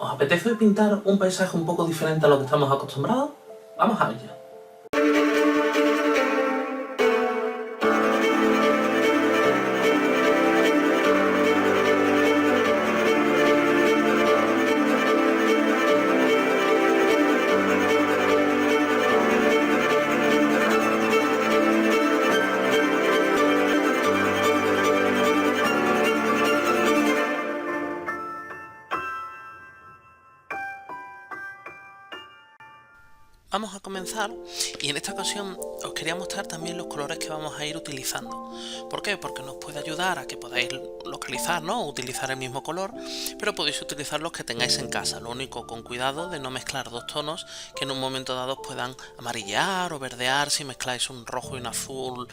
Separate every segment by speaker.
Speaker 1: ¿Os apetece pintar un paisaje un poco diferente a lo que estamos acostumbrados? Vamos a ello. Vamos a comenzar y en esta ocasión os quería mostrar también los colores que vamos a ir utilizando. ¿Por qué? Porque nos puede ayudar a que podáis localizar, ¿no? Utilizar el mismo color, pero podéis utilizar los que tengáis en casa. Lo único, con cuidado de no mezclar dos tonos que en un momento dado puedan amarillear o verdear si mezcláis un rojo y un azul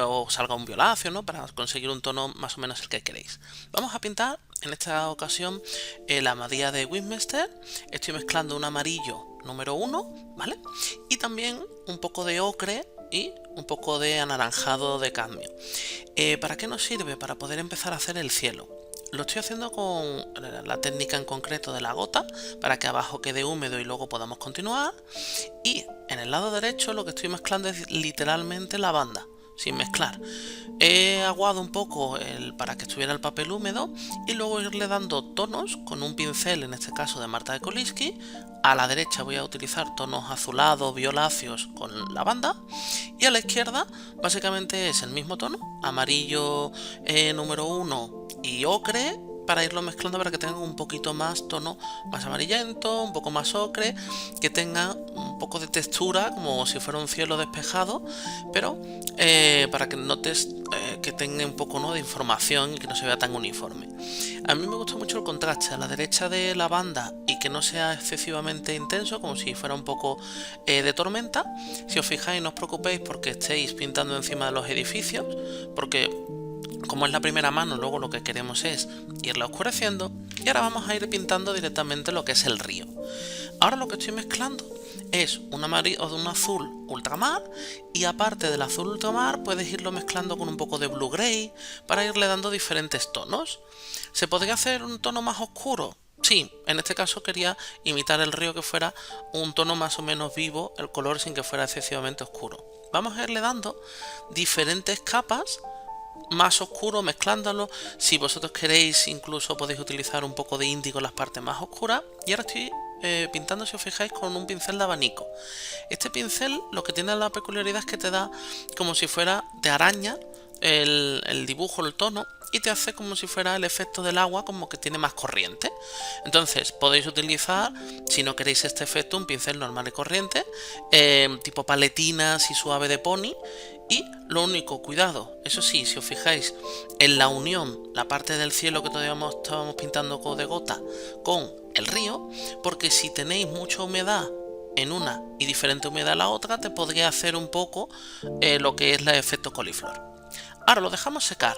Speaker 1: o salga un violáceo, ¿no? Para conseguir un tono más o menos el que queréis. Vamos a pintar en esta ocasión la abadía de Westminster. Estoy mezclando un amarillo número 1, ¿vale? Y también un poco de ocre y un poco de anaranjado de cadmio. ¿Para qué nos sirve? Para poder empezar a hacer el cielo. Lo estoy haciendo con la técnica en concreto de la gota, para que abajo quede húmedo y luego podamos continuar. Y en el lado derecho lo que estoy mezclando es literalmente lavanda, sin mezclar. He aguado un poco para que estuviera el papel húmedo y luego irle dando tonos con un pincel, en este caso de Marta de Kolinsky. A la derecha voy a utilizar tonos azulados, violáceos con lavanda, y a la izquierda básicamente es el mismo tono, amarillo número 1 y ocre, para irlo mezclando para que tenga un poquito más tono más amarillento, un poco más ocre, que tenga un poco de textura como si fuera un cielo despejado, pero para que notes que tenga un poco, ¿no?, de información y que no se vea tan uniforme. A mí me gusta mucho el contraste a la derecha de lavanda y que no sea excesivamente intenso, como si fuera un poco de tormenta. Si os fijáis, no os preocupéis porque estéis pintando encima de los edificios, porque como es la primera mano, luego lo que queremos es irla oscureciendo. Y ahora vamos a ir pintando directamente lo que es el río. Ahora lo que estoy mezclando es un amarillo o de un azul ultramar, y aparte del azul ultramar puedes irlo mezclando con un poco de blue gray para irle dando diferentes tonos. ¿Se podría hacer un tono más oscuro? Sí, en este caso quería imitar el río, que fuera un tono más o menos vivo el color sin que fuera excesivamente oscuro. Vamos a irle dando diferentes capas más oscuro mezclándolo. Si vosotros queréis incluso podéis utilizar un poco de índigo en las partes más oscuras. Y ahora estoy pintando, si os fijáis, con un pincel de abanico. Este pincel lo que tiene la peculiaridad es que te da como si fuera de araña el dibujo, el tono, y te hace como si fuera el efecto del agua, como que tiene más corriente. Entonces podéis utilizar, si no queréis este efecto, un pincel normal y corriente, tipo paletina así suave de pony. Y lo único, cuidado, eso sí, si os fijáis en la unión, la parte del cielo que todavía estábamos pintando de gota con el río, porque si tenéis mucha humedad en una y diferente humedad en la otra, te podría hacer un poco lo que es el efecto coliflor. Ahora lo dejamos secar.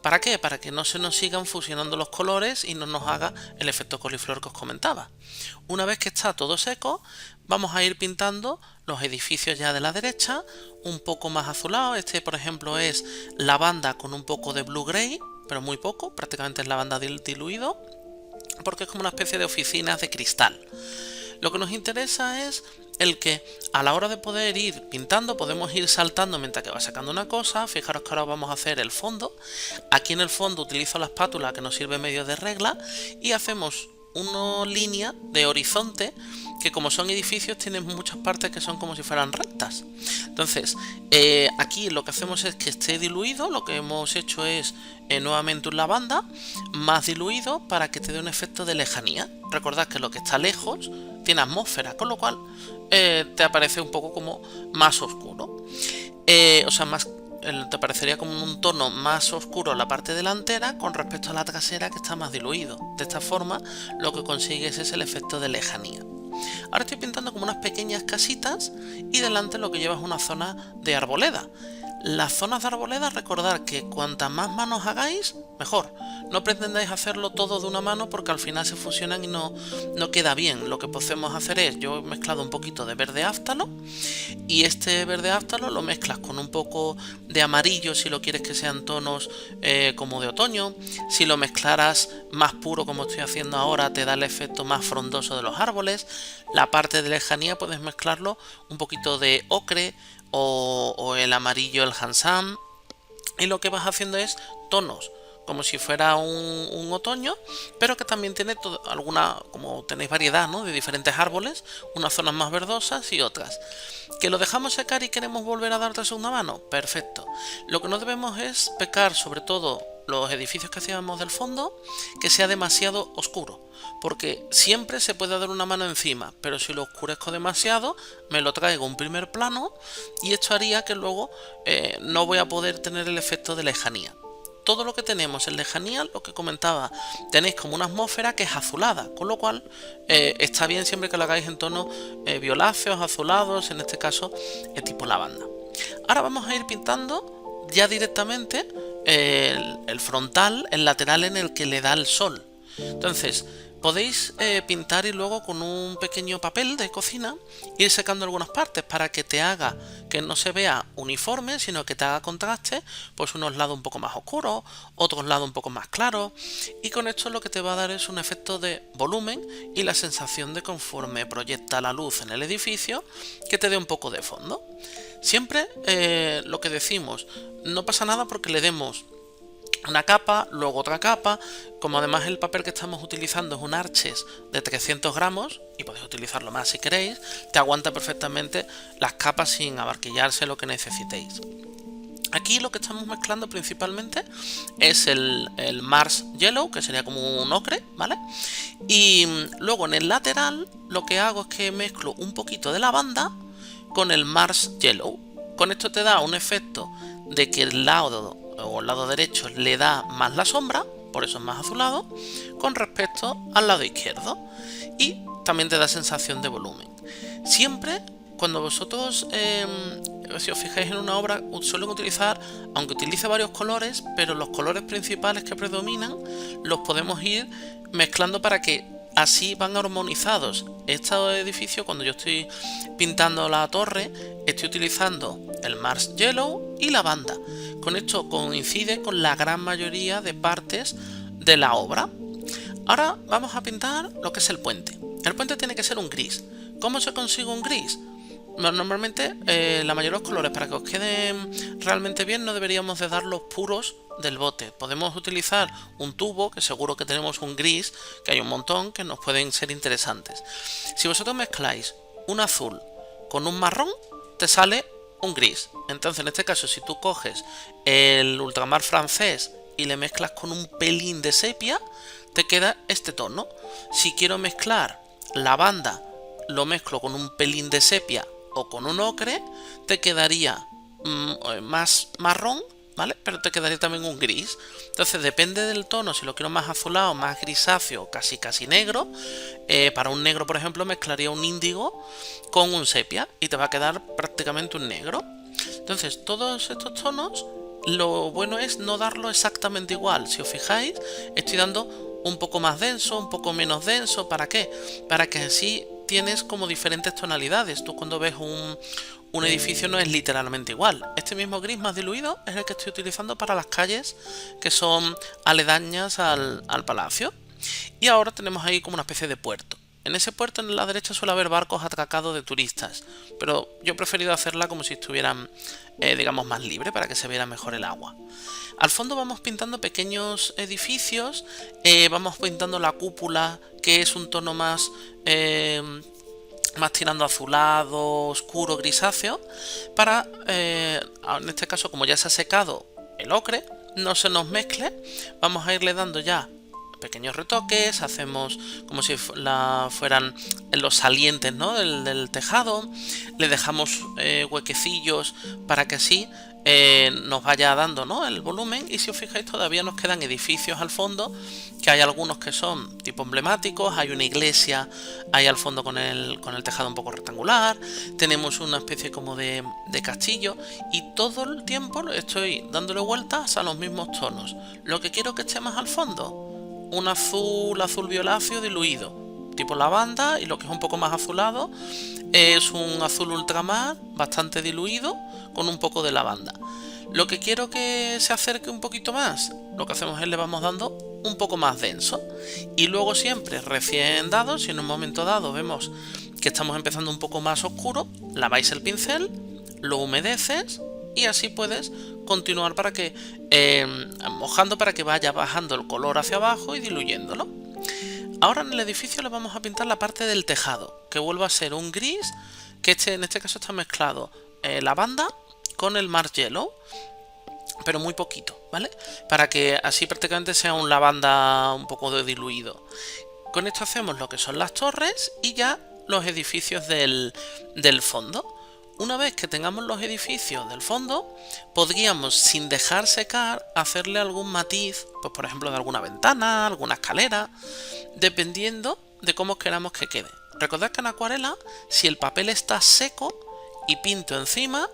Speaker 1: ¿Para qué? Para que no se nos sigan fusionando los colores y no nos haga el efecto coliflor que os comentaba. Una vez que está todo seco, vamos a ir pintando los edificios ya de la derecha, un poco más azulado. Este, por ejemplo, es lavanda con un poco de blue gray, pero muy poco, prácticamente es lavanda diluido, porque es como una especie de oficinas de cristal. Lo que nos interesa es el que a la hora de poder ir pintando podemos ir saltando mientras que va sacando una cosa. Fijaros que ahora vamos a hacer el fondo. Aquí en el fondo utilizo la espátula, que nos sirve medio de regla, y hacemos una línea de horizonte que, como son edificios, tienen muchas partes que son como si fueran rectas. Entonces aquí lo que hacemos es que esté diluido. Lo que hemos hecho es nuevamente un lavanda más diluido para que te dé un efecto de lejanía. Recordad que lo que está lejos tiene atmósfera, con lo cual te aparece un poco como más oscuro. O sea, te parecería como un tono más oscuro en la parte delantera con respecto a la trasera, que está más diluido. De esta forma lo que consigues es el efecto de lejanía. Ahora estoy pintando como unas pequeñas casitas y delante lo que lleva es una zona de arboleda. Las zonas de arboleda, recordad que cuantas más manos hagáis, mejor. No pretendáis hacerlo todo de una mano porque al final se fusionan y no queda bien. Lo que podemos hacer es, yo he mezclado un poquito de verde áftalo y este verde áftalo lo mezclas con un poco de amarillo si lo quieres que sean tonos como de otoño. Si lo mezclaras más puro como estoy haciendo ahora te da el efecto más frondoso de los árboles. La parte de lejanía puedes mezclarlo un poquito de ocre o el amarillo, el Hansam, y lo que vas haciendo es tonos como si fuera un otoño, pero que también tiene alguna, como tenéis variedad, ¿no?, de diferentes árboles, unas zonas más verdosas y otras. ¿Que lo dejamos secar y queremos volver a dar de segunda mano? Perfecto. Lo que no debemos es pecar, sobre todo los edificios que hacíamos del fondo, que sea demasiado oscuro, porque siempre se puede dar una mano encima, pero si lo oscurezco demasiado me lo traigo un primer plano y esto haría que luego no voy a poder tener el efecto de lejanía. Todo lo que tenemos en lejanía, lo que comentaba, tenéis como una atmósfera que es azulada, con lo cual está bien siempre que lo hagáis en tonos violáceos, azulados, en este caso tipo lavanda. Ahora vamos a ir pintando ya directamente el frontal, el lateral en el que le da el sol. Entonces, podéis pintar y luego con un pequeño papel de cocina ir secando algunas partes para que te haga que no se vea uniforme, sino que te haga contraste, pues unos lados un poco más oscuros, otros lados un poco más claros, y con esto lo que te va a dar es un efecto de volumen y la sensación de conforme proyecta la luz en el edificio que te dé un poco de fondo. Siempre lo que decimos, no pasa nada porque le demos una capa, luego otra capa. Como además el papel que estamos utilizando es un Arches de 300 gramos, y podéis utilizarlo más si queréis, te aguanta perfectamente las capas sin abarquillarse lo que necesitéis. Aquí lo que estamos mezclando principalmente es el Mars Yellow, que sería como un ocre, ¿vale? Y luego en el lateral lo que hago es que mezclo un poquito de lavanda con el Mars Yellow. Con esto te da un efecto de que el lado derecho le da más la sombra, por eso es más azulado, con respecto al lado izquierdo, y también te da sensación de volumen. Siempre cuando vosotros, si os fijáis en una obra, suelen utilizar, aunque utilice varios colores, pero los colores principales que predominan los podemos ir mezclando para que así van armonizados. Este edificio, cuando yo estoy pintando la torre, estoy utilizando el Mars Yellow y lavanda. Con esto coincide con la gran mayoría de partes de la obra. Ahora vamos a pintar lo que es el puente. El puente tiene que ser un gris. ¿Cómo se consigue un gris? Normalmente la mayoría de los colores, para que os queden realmente bien, no deberíamos de dar los puros del bote. Podemos utilizar un tubo, que seguro que tenemos un gris, que hay un montón, que nos pueden ser interesantes. Si vosotros mezcláis un azul con un marrón, te sale un gris. Entonces en este caso, si tú coges el ultramar francés y le mezclas con un pelín de sepia, te queda este tono. Si quiero mezclar lavanda, lo mezclo con un pelín de sepia o con un ocre, te quedaría más marrón, ¿vale? Pero te quedaría también un gris. Entonces depende del tono, si lo quiero más azulado, más grisáceo, casi negro. Para un negro, por ejemplo, mezclaría un índigo con un sepia y te va a quedar prácticamente un negro. Entonces todos estos tonos, lo bueno es no darlo exactamente igual. Si os fijáis, estoy dando un poco más denso, un poco menos denso. ¿Para qué? Para que así tienes como diferentes tonalidades. Tú cuando ves un edificio no es literalmente igual. Este mismo gris más diluido es el que estoy utilizando para las calles que son aledañas al palacio. Y ahora tenemos ahí como una especie de puerto. En ese puerto en la derecha suele haber barcos atracados de turistas, pero yo he preferido hacerla como si estuvieran, digamos, más libre para que se viera mejor el agua. Al fondo vamos pintando pequeños edificios, vamos pintando la cúpula, que es un tono más tirando azulado, oscuro, grisáceo, para, en este caso, como ya se ha secado el ocre, no se nos mezcle, vamos a irle dando ya pequeños retoques, hacemos como si fueran los salientes, ¿no?, del tejado, le dejamos huequecillos para que así nos vaya dando, ¿no?, el volumen. Y si os fijáis, todavía nos quedan edificios al fondo, que hay algunos que son tipo emblemáticos. Hay una iglesia ahí al fondo con el tejado un poco rectangular, tenemos una especie como de castillo, y todo el tiempo estoy dándole vueltas a los mismos tonos. Lo que quiero que esté más al fondo, un azul violáceo diluido tipo lavanda, y lo que es un poco más azulado es un azul ultramar bastante diluido con un poco de lavanda. Lo que quiero que se acerque un poquito más, lo que hacemos es le vamos dando un poco más denso, y luego siempre recién dado, si en un momento dado vemos que estamos empezando un poco más oscuro, laváis el pincel, lo humedeces y así puedes continuar para que mojando para que vaya bajando el color hacia abajo y diluyéndolo. Ahora en el edificio le vamos a pintar la parte del tejado, que vuelva a ser un gris, que en este caso está mezclado lavanda con el Mars Yellow, pero muy poquito, ¿vale? Para que así prácticamente sea un lavanda un poco diluido. Con esto hacemos lo que son las torres y ya los edificios del fondo. Una vez que tengamos los edificios del fondo, podríamos, sin dejar secar, hacerle algún matiz, pues por ejemplo de alguna ventana, alguna escalera, dependiendo de cómo queramos que quede. Recordad que en acuarela, si el papel está seco y pinto encima,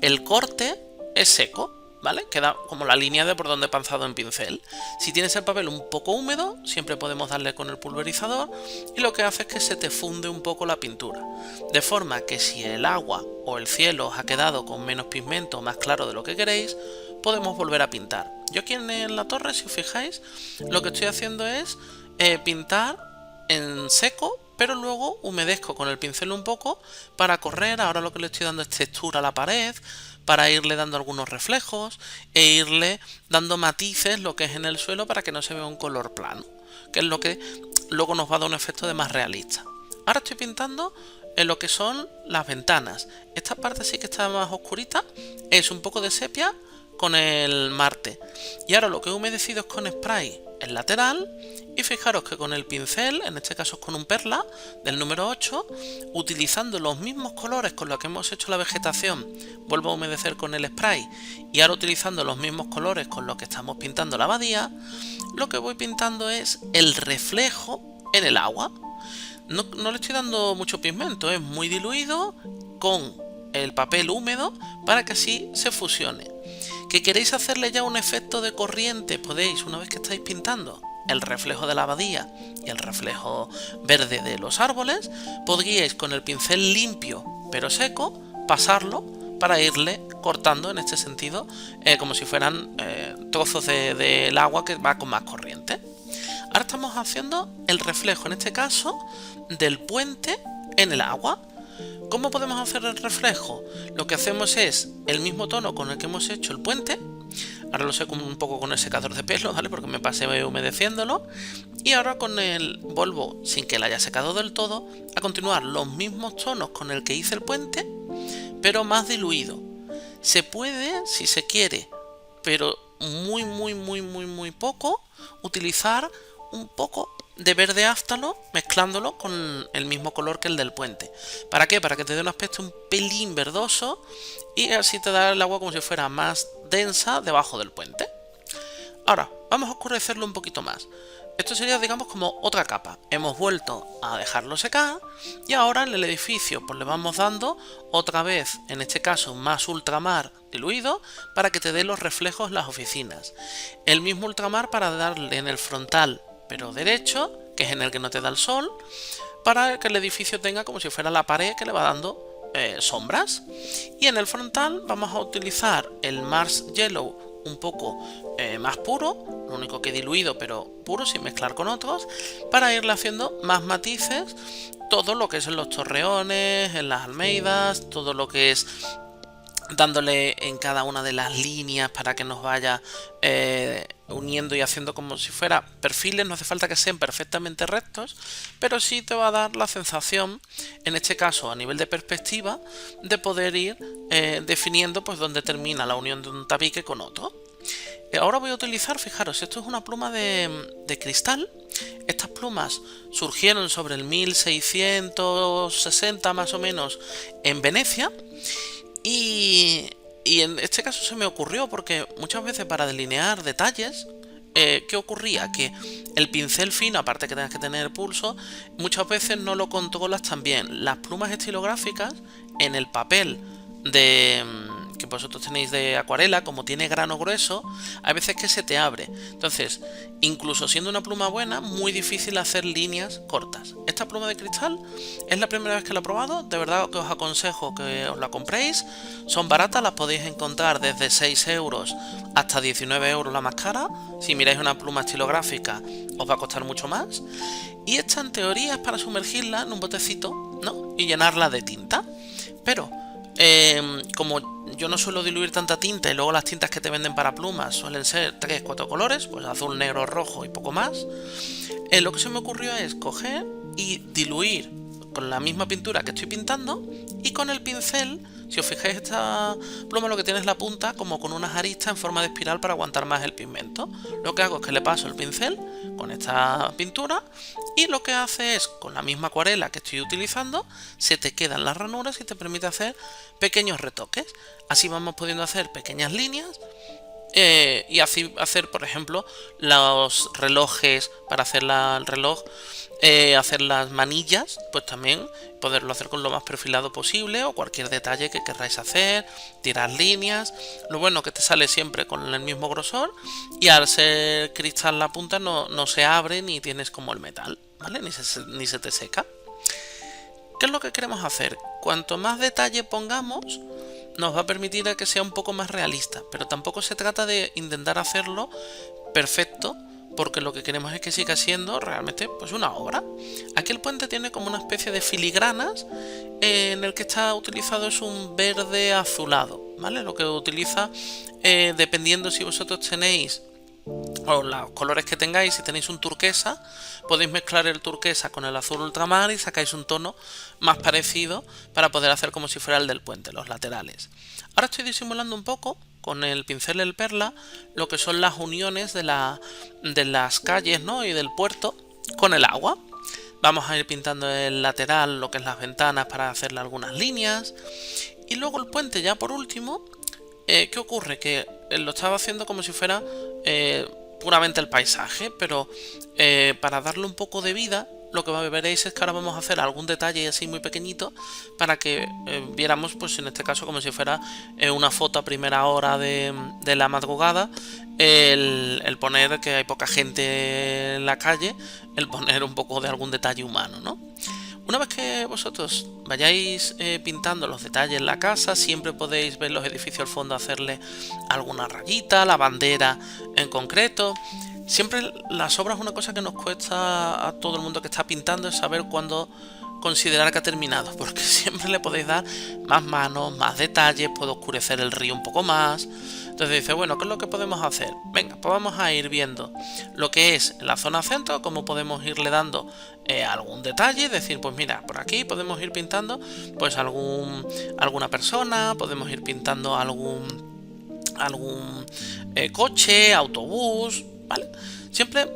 Speaker 1: el corte es seco, ¿vale? Queda como la línea de por donde he panzado en pincel. Si tienes el papel un poco húmedo, siempre podemos darle con el pulverizador, y lo que hace es que se te funde un poco la pintura. De forma que si el agua o el cielo os ha quedado con menos pigmento o más claro de lo que queréis, podemos volver a pintar. Yo aquí en la torre, si os fijáis, lo que estoy haciendo es pintar en seco, pero luego humedezco con el pincel un poco para correr. Ahora lo que le estoy dando es textura a la pared, para irle dando algunos reflejos e irle dando matices, lo que es en el suelo, para que no se vea un color plano, que es lo que luego nos va a dar un efecto de más realista. Ahora estoy pintando en lo que son las ventanas. Esta parte sí que está más oscurita, es un poco de sepia con el Marte. Y ahora lo que he humedecido es con spray el lateral, y fijaros que con el pincel, en este caso es con un perla del número 8, utilizando los mismos colores con los que hemos hecho la vegetación, vuelvo a humedecer con el spray, y ahora utilizando los mismos colores con los que estamos pintando la abadía, lo que voy pintando es el reflejo en el agua. No le estoy dando mucho pigmento, es muy diluido con el papel húmedo para que así se fusione. ¿Que queréis hacerle ya un efecto de corriente? Podéis, una vez que estáis pintando el reflejo de la abadía y el reflejo verde de los árboles, podríais con el pincel limpio pero seco pasarlo para irle cortando en este sentido, como si fueran trozos del agua que va con más corriente. Ahora estamos haciendo el reflejo, en este caso, del puente en el agua. ¿Cómo podemos hacer el reflejo? Lo que hacemos es el mismo tono con el que hemos hecho el puente. Ahora lo seco un poco con el secador de pelo, ¿vale? Porque me pasé humedeciéndolo. Y ahora con el vuelvo, sin que lo haya secado del todo, a continuar los mismos tonos con el que hice el puente, pero más diluido. Se puede, si se quiere, pero muy poco, utilizar un poco de verde áftalo mezclándolo con el mismo color que el del puente. ¿Para qué? Para que te dé un aspecto un pelín verdoso, y así te da el agua como si fuera más densa debajo del puente. Ahora, vamos a oscurecerlo un poquito más. Esto sería, digamos, como otra capa. Hemos vuelto a dejarlo secar, y ahora en el edificio pues le vamos dando otra vez, en este caso más ultramar diluido, para que te dé los reflejos en las oficinas. El mismo ultramar para darle en el frontal pero derecho, que es en el que no te da el sol, para que el edificio tenga como si fuera la pared que le va dando sombras. Y en el frontal vamos a utilizar el Mars Yellow un poco más puro, lo único que diluido pero puro, sin mezclar con otros, para irle haciendo más matices, todo lo que es en los torreones, en las almeidas, todo lo que es dándole en cada una de las líneas para que nos vaya uniendo y haciendo como si fuera perfiles. No hace falta que sean perfectamente rectos, pero sí te va a dar la sensación, en este caso a nivel de perspectiva, de poder ir definiendo pues dónde termina la unión de un tabique con otro. Ahora voy a utilizar, fijaros, esto es una pluma de cristal. Estas plumas surgieron sobre el 1660 más o menos en Venecia, y Y en este caso se me ocurrió porque muchas veces para delinear detalles, ¿qué ocurría? Que el pincel fino, aparte que tengas que tener pulso, muchas veces no lo controlas tan bien. Las plumas estilográficas en el papel de que vosotros tenéis de acuarela, como tiene grano grueso, hay veces que se te abre. Entonces, incluso siendo una pluma buena, muy difícil hacer líneas cortas. Esta pluma de cristal es la primera vez que la he probado, de verdad que os aconsejo que os la compréis. Son baratas, las podéis encontrar desde 6 euros hasta 19 euros la más cara. Si miráis una pluma estilográfica os va a costar mucho más. Y esta en teoría es para sumergirla en un botecito, ¿no? Y llenarla de tinta. Pero como yo no suelo diluir tanta tinta y luego las tintas que te venden para plumas suelen ser 3-4 colores, pues azul, negro, rojo y poco más, lo que se me ocurrió es coger y diluir con la misma pintura que estoy pintando y con el pincel, si os fijáis esta pluma lo que tiene es la punta como con unas aristas en forma de espiral para aguantar más el pigmento. Lo que hago es que le paso el pincel con esta pintura y lo que hace es, con la misma acuarela que estoy utilizando, se te quedan las ranuras y te permite hacer pequeños retoques. Así vamos pudiendo hacer pequeñas líneas y así hacer, por ejemplo, los relojes para hacer el reloj, hacer las manillas, pues también poderlo hacer con lo más perfilado posible o cualquier detalle que querráis hacer, tirar líneas. Lo bueno que te sale siempre con el mismo grosor y al ser cristal la punta no se abre ni tienes como el metal, ¿vale? Ni se te seca. ¿Qué es lo que queremos hacer? Cuanto más detalle pongamos, nos va a permitir a que sea un poco más realista, pero tampoco se trata de intentar hacerlo perfecto, porque lo que queremos es que siga siendo realmente pues una obra. Aquí el puente tiene como una especie de filigranas en el que está utilizado es un verde azulado, ¿vale? Lo que utiliza dependiendo si vosotros tenéis o los colores que tengáis, si tenéis un turquesa, podéis mezclar el turquesa con el azul ultramar y sacáis un tono más parecido para poder hacer como si fuera el del puente, los laterales. Ahora estoy disimulando un poco con el pincel del perla lo que son las uniones de las calles, ¿no? Y del puerto con el agua. Vamos a ir pintando el lateral, lo que es las ventanas, para hacerle algunas líneas. Y luego el puente ya por último. ¿Qué ocurre? Que lo estaba haciendo como si fuera puramente el paisaje, pero para darle un poco de vida, lo que veréis es que ahora vamos a hacer algún detalle así muy pequeñito para que viéramos, pues en este caso, como si fuera una foto a primera hora de la madrugada, el poner que hay poca gente en la calle, el poner un poco de algún detalle humano, ¿no? Una vez que vosotros vayáis pintando los detalles en la casa, siempre podéis ver los edificios al fondo, hacerle alguna rayita, la bandera en concreto. Siempre las obras, una cosa que nos cuesta a todo el mundo que está pintando es saber cuándo considerar que ha terminado, porque siempre le podéis dar más manos, más detalles, puede oscurecer el río un poco más. Entonces dice, bueno, ¿qué es lo que podemos hacer? Venga, pues vamos a ir viendo lo que es la zona centro, cómo podemos irle dando algún detalle, decir, pues mira, por aquí podemos ir pintando pues alguna persona, podemos ir pintando algún coche, autobús, ¿vale? Siempre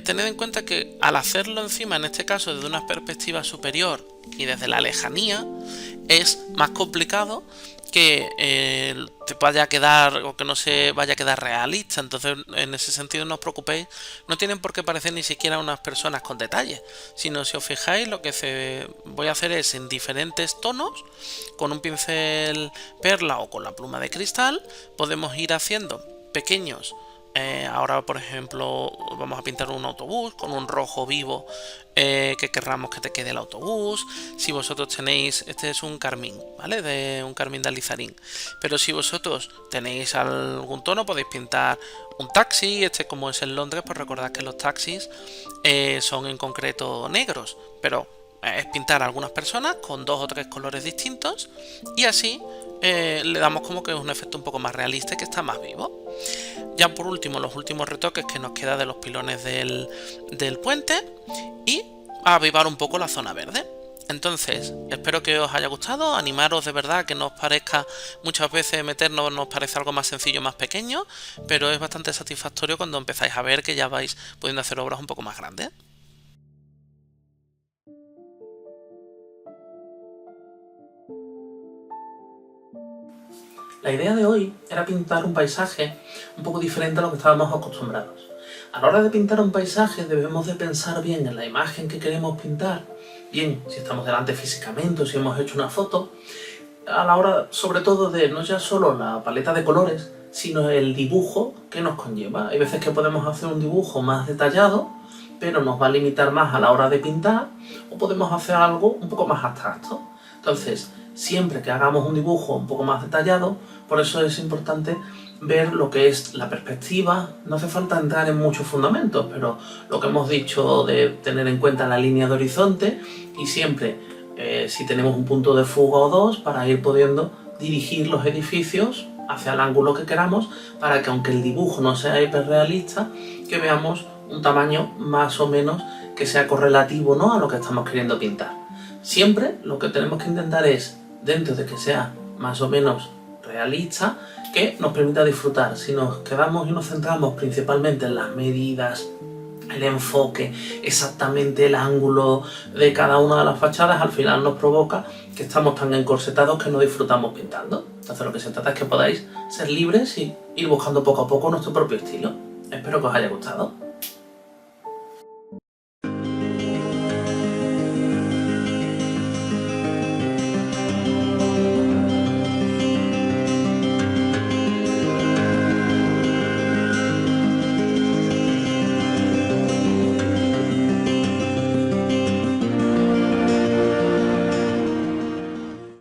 Speaker 1: tened en cuenta que al hacerlo encima, en este caso desde una perspectiva superior y desde la lejanía, es más complicado que te vaya a quedar o que no se vaya a quedar realista. Entonces, en ese sentido, no os preocupéis, no tienen por qué parecer ni siquiera unas personas con detalles, sino si os fijáis, lo que voy a hacer es en diferentes tonos, con un pincel perla o con la pluma de cristal, podemos ir haciendo pequeños. Ahora, por ejemplo, vamos a pintar un autobús con un rojo vivo que querramos que te quede el autobús. Si vosotros tenéis, este es un carmín, ¿vale? Un carmín de alizarín. Pero si vosotros tenéis algún tono, podéis pintar un taxi. Este, como es en Londres, pues recordad que los taxis son en concreto negros. Pero es pintar a algunas personas con 2 o 3 colores distintos y así le damos como que es un efecto un poco más realista y que está más vivo. Ya por último, los últimos retoques que nos queda de los pilones del puente y avivar un poco la zona verde. Entonces, espero que os haya gustado, animaros de verdad, que no os parezca, muchas veces meternos nos parece algo más sencillo, más pequeño, pero es bastante satisfactorio cuando empezáis a ver que ya vais pudiendo hacer obras un poco más grandes. La idea de hoy era pintar un paisaje un poco diferente a lo que estábamos acostumbrados. A la hora de pintar un paisaje debemos de pensar bien en la imagen que queremos pintar, bien si estamos delante físicamente o si hemos hecho una foto, a la hora sobre todo de no ya solo la paleta de colores, sino el dibujo que nos conlleva. Hay veces que podemos hacer un dibujo más detallado, pero nos va a limitar más a la hora de pintar, o podemos hacer algo un poco más abstracto. Entonces, siempre que hagamos un dibujo un poco más detallado, por eso es importante ver lo que es la perspectiva. No hace falta entrar en muchos fundamentos, pero lo que hemos dicho de tener en cuenta la línea de horizonte y siempre, si tenemos un punto de fuga o dos, para ir pudiendo dirigir los edificios hacia el ángulo que queramos, para que aunque el dibujo no sea hiperrealista, que veamos un tamaño más o menos que sea correlativo, ¿no?, a lo que estamos queriendo pintar. Siempre lo que tenemos que intentar es, dentro de que sea más o menos realista, que nos permita disfrutar. Si nos quedamos y nos centramos principalmente en las medidas, el enfoque, exactamente el ángulo de cada una de las fachadas, al final nos provoca que estamos tan encorsetados que no disfrutamos pintando. Entonces lo que se trata es que podáis ser libres y ir buscando poco a poco nuestro propio estilo. Espero que os haya gustado.